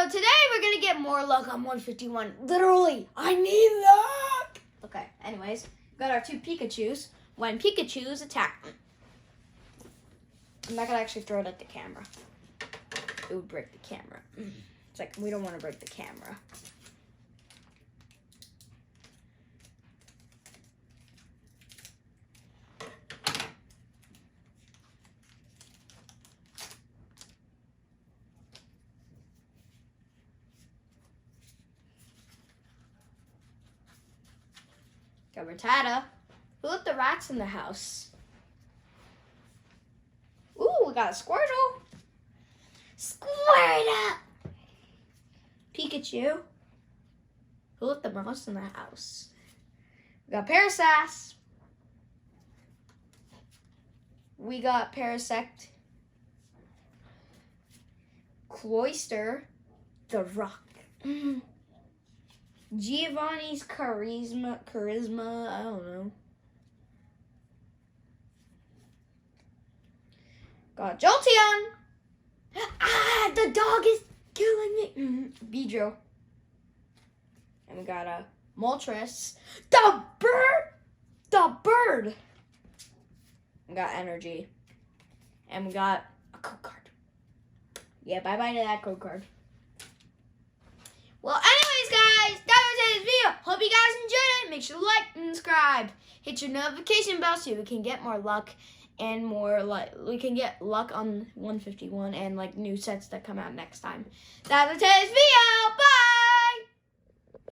today we're going to get more luck on 151. Literally, I need luck. Okay, anyways, we got our 2 Pikachus. When Pikachus attack, I'm not going to actually throw it at the camera. It would break the camera. It's like, we don't want to break the camera. Got Rattata. Who let the rats in the house? Ooh, we got a Squirtle. Squirtle! Pikachu. Who let the mouse in the house? We got Parasast. We got Parasect. Cloyster. The Rock. Giovanni's charisma, I don't know. Got Jolteon. Ah, the dog is killing me. Beedrill. And we got a Moltres. The bird. We got Energy. And we got a code card. Yeah, bye-bye to that code card. Well, anyways, guys, that was today's video. Hope you guys enjoyed it. Make sure to like and subscribe. Hit your notification bell so we can get more luck and more we can get luck on 151 and like new sets that come out next time. That was today's video. Bye.